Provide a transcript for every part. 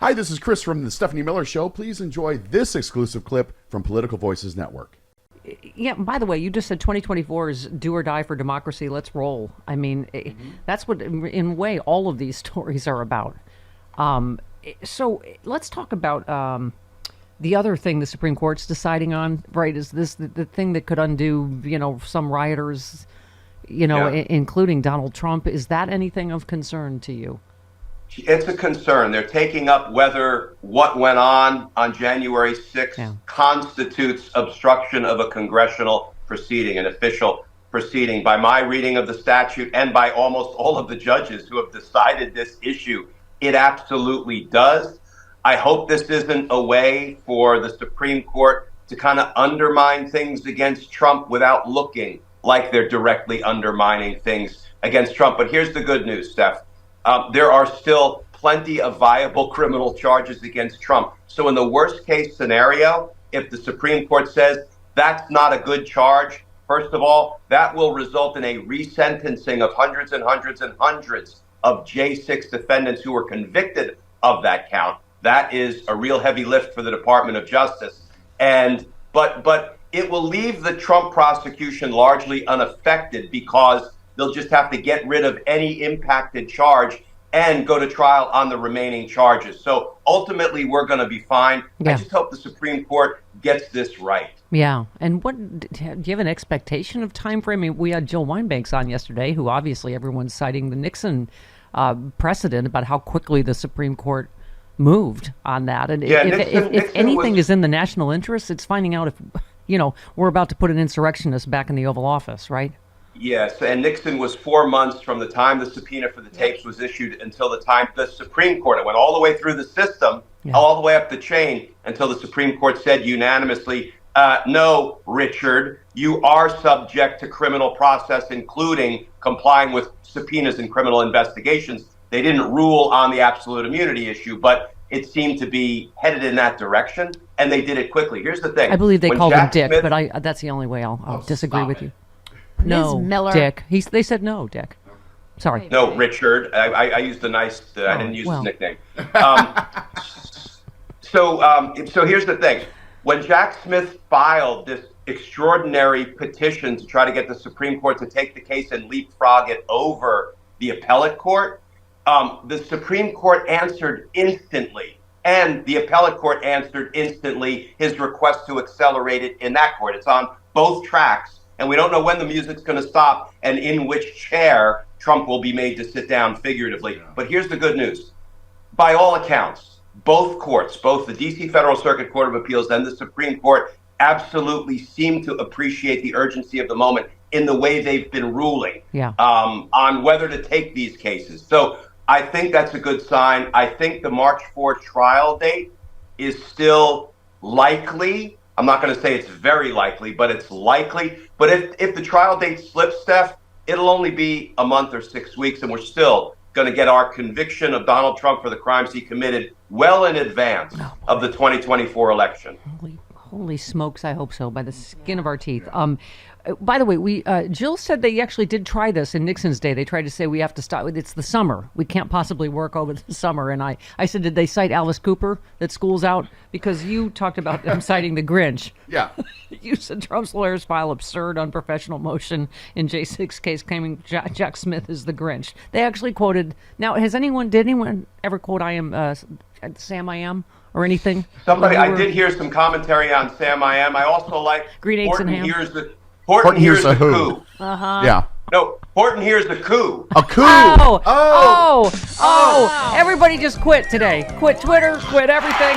Hi, this is Chris from the Stephanie Miller Show. Please enjoy this exclusive clip from Political Voices Network. Yeah, by the way, you just said 2024 is do or die for democracy. Let's roll. I mean, that's what, in a way, all of these stories are about. So let's talk about the other thing the Supreme Court's deciding on, right? Is this the thing that could undo, some rioters, including Donald Trump? Is that anything of concern to you? It's a concern. They're taking up whether what went on January 6th constitutes obstruction of a congressional proceeding, an official proceeding. By my reading of the statute and by almost all of the judges who have decided this issue, it absolutely does. I hope this isn't a way for the Supreme Court to kind of undermine things against Trump without looking like they're directly undermining things against Trump. But here's the good news, Steph. There are still plenty of viable criminal charges against Trump. So in the worst case scenario, if the Supreme Court says that's not a good charge, first of all, that will result in a resentencing of hundreds and hundreds and hundreds of J6 defendants who were convicted of that count. That is a real heavy lift for the Department of Justice. But it will leave the Trump prosecution largely unaffected because they'll just have to get rid of any impacted charge and go to trial on the remaining charges. So ultimately, we're going to be fine. I just hope the Supreme Court gets this right. Yeah. And do you have an expectation of time frame? I mean, we had Jill Wine-Banks on yesterday, who obviously everyone's citing the Nixon precedent about how quickly the Supreme Court moved on that. And if anything is in the national interest, it's finding out if, we're about to put an insurrectionist back in the Oval Office, right? Yes, and Nixon was 4 months from the time the subpoena for the tapes was issued until the time the Supreme Court, it went all the way through the system, all the way up the chain until the Supreme Court said unanimously, no, Richard, you are subject to criminal process, including complying with subpoenas and criminal investigations. They didn't rule on the absolute immunity issue, but it seemed to be headed in that direction, and they did it quickly. Here's the thing. I believe they called him Dick, but that's the only way I'll disagree with you. No, Miller. Dick. They said no, Dick. Sorry. No, Richard. I used the nice. I didn't use his nickname. So here's the thing. When Jack Smith filed this extraordinary petition to try to get the Supreme Court to take the case and leapfrog it over the appellate court, the Supreme Court answered instantly, and the appellate court answered instantly his request to accelerate it in that court. It's on both tracks. And we don't know when the music's going to stop and in which chair Trump will be made to sit down figuratively. But here's the good news. By all accounts, both courts, both the D.C. Federal Circuit Court of Appeals and the Supreme Court, absolutely seem to appreciate the urgency of the moment in the way they've been ruling on whether to take these cases. So I think that's a good sign. I think the March 4th trial date is still likely. I'm not going to say it's very likely, but it's likely. But if the trial date slips, Steph, it'll only be a month or 6 weeks, and we're still going to get our conviction of Donald Trump for the crimes he committed well in advance of the 2024 election. Holy smokes, I hope so, by the skin of our teeth. By the way, Jill said they actually did try this in Nixon's day. They tried to say we have to stop. It's the summer. We can't possibly work over the summer. And I said, did they cite Alice Cooper, that school's out? Because you talked about them citing the Grinch. Yeah. You said Trump's lawyers file absurd, unprofessional motion in J6 case claiming Jack Smith is the Grinch. They actually quoted. Now, did anyone ever quote Sam I Am or anything? I did hear some commentary on Sam I Am. I also like Green Eggs and Ham. Horton hears the coup. Uh-huh. Yeah. No, Horton hears the coup. A coup. Oh. Everybody just quit today. Quit Twitter, quit everything.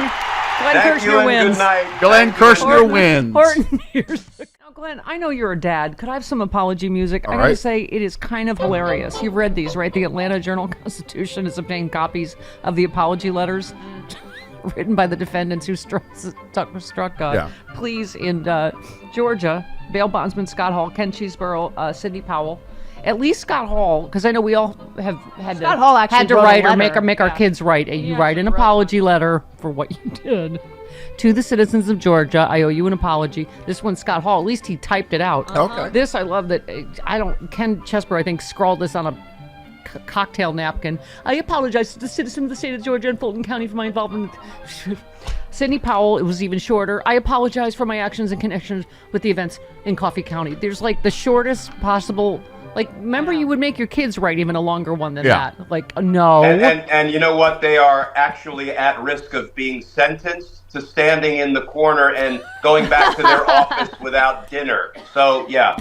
Glenn Kirschner wins. Good night. Glenn Kirschner wins. Horton hears the Now, Glenn, I know you're a dad. Could I have some apology music? I gotta say, it is kind of hilarious. You've read these, right? The Atlanta Journal-Constitution has obtained copies of the apology letters written by the defendants who struck pleas in Georgia. Bail bondsman Scott Hall, Ken Cheeseborough, Sidney Powell. At least Scott Hall, because I know we all have had Scott Hall actually had to wrote write a or make letter. our kids write. You write an apology letter for what you did. To the citizens of Georgia, I owe you an apology. This one, Scott Hall, at least he typed it out. Okay. This, I love that. Ken Chesborough, I think, scrawled this on a cocktail napkin. I apologize to the citizen of the state of Georgia and Fulton County for my involvement. Sidney Powell, it was even shorter. I apologize for my actions in connection with the events in Coffee County. There's like the shortest possible. Like, remember, you would make your kids write even a longer one than that. Like, no. And you know what? They are actually at risk of being sentenced to standing in the corner and going back to their office without dinner. So, yeah.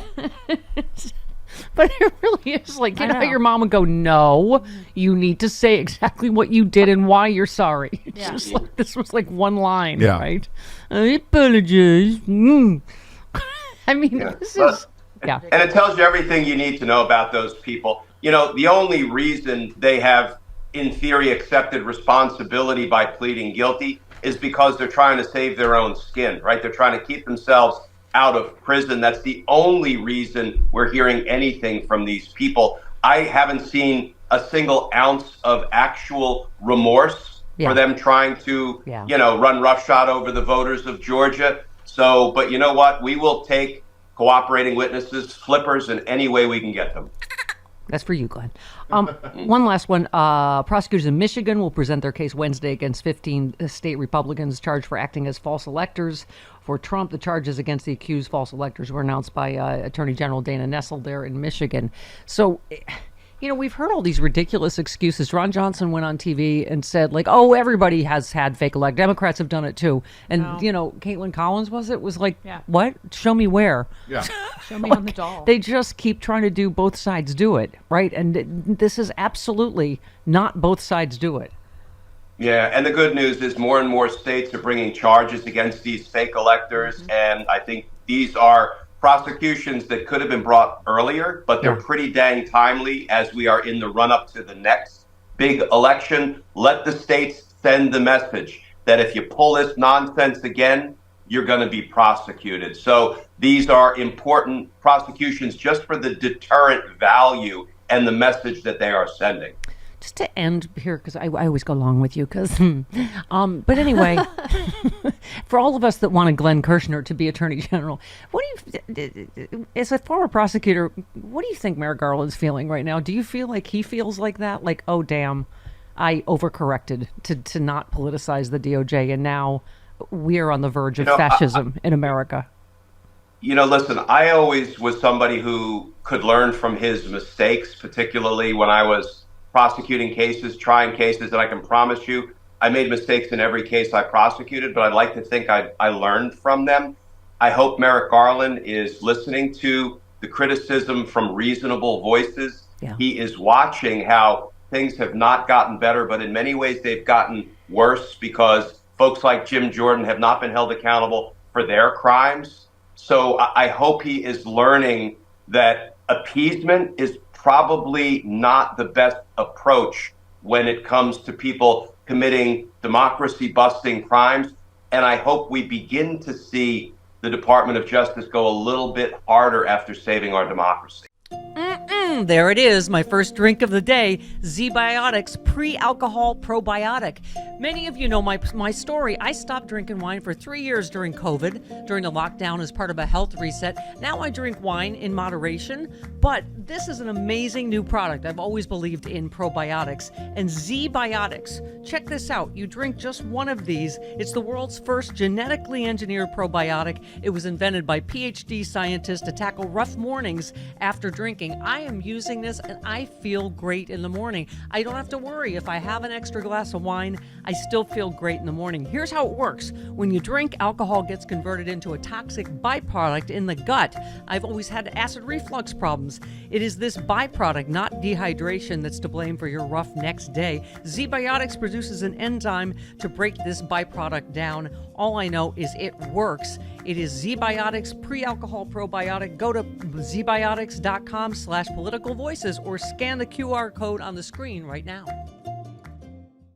But it really is like, you know how your mom would go, no, you need to say exactly what you did and why you're sorry. It's just like, this was like one line, right? I apologize. I mean, this is... Yeah. And it tells you everything you need to know about those people. You know, the only reason they have, in theory, accepted responsibility by pleading guilty is because they're trying to save their own skin, right? They're trying to keep themselves out of prison. That's the only reason we're hearing anything from these people. I haven't seen a single ounce of actual remorse for them trying to, you know, run roughshod over the voters of Georgia. So, but you know what? We will take cooperating witnesses, flippers, in any way we can get them. That's for you, Glenn. One last one. Prosecutors in Michigan will present their case Wednesday against 15 state Republicans charged for acting as false electors for Trump. The charges against the accused false electors were announced by Attorney General Dana Nessel there in Michigan. So, you know, we've heard all these ridiculous excuses. Ron Johnson went on TV and said, like, oh, everybody has had fake elect. Democrats have done it too. And, you know, Caitlin Collins was like, what? Show me where. Yeah. Show me on the doll. They just keep trying to do both sides do it, right? And this is absolutely not both sides do it. Yeah, and the good news is more and more states are bringing charges against these fake electors. And I think these are prosecutions that could have been brought earlier, but they're pretty dang timely as we are in the run-up to the next big election. Let the states send the message that if you pull this nonsense again, you're going to be prosecuted. So these are important prosecutions just for the deterrent value and the message that they are sending. Just to end here, because I always go along with you, but anyway, for all of us that wanted Glenn Kirschner to be Attorney General, what do you, as a former prosecutor, what do you think Merrick Garland's feeling right now? Do you feel like he feels like that? Like, oh, damn, I overcorrected to not politicize the DOJ, and now we are on the verge of fascism in America? You know, listen, I always was somebody who could learn from his mistakes, particularly when I was prosecuting cases, trying cases, and I can promise you I made mistakes in every case I prosecuted, but I'd like to think I learned from them. I hope Merrick Garland is listening to the criticism from reasonable voices. Yeah. He is watching how things have not gotten better, but in many ways they've gotten worse because folks like Jim Jordan have not been held accountable for their crimes. So I hope he is learning that appeasement is probably not the best approach when it comes to people committing democracy-busting crimes. And I hope we begin to see the Department of Justice go a little bit harder after saving our democracy. There it is, my first drink of the day, ZBiotics pre-alcohol probiotic. Many of you know my story. I stopped drinking wine for 3 years during COVID, during the lockdown as part of a health reset. Now I drink wine in moderation, but this is an amazing new product. I've always believed in probiotics. And ZBiotics, check this out. You drink just one of these. It's the world's first genetically engineered probiotic. It was invented by PhD scientists to tackle rough mornings after drinking. I am using this and I feel great in the morning. I don't have to worry if I have an extra glass of wine, I still feel great in the morning. Here's how it works. When you drink, alcohol gets converted into a toxic byproduct in the gut. I've always had acid reflux problems. It is this byproduct, not dehydration, that's to blame for your rough next day. ZBiotics produces an enzyme to break this byproduct down. All I know is it works. It is ZBiotics pre-alcohol probiotic. Go to zbiotics.com/politicalvoices or scan the QR code on the screen right now.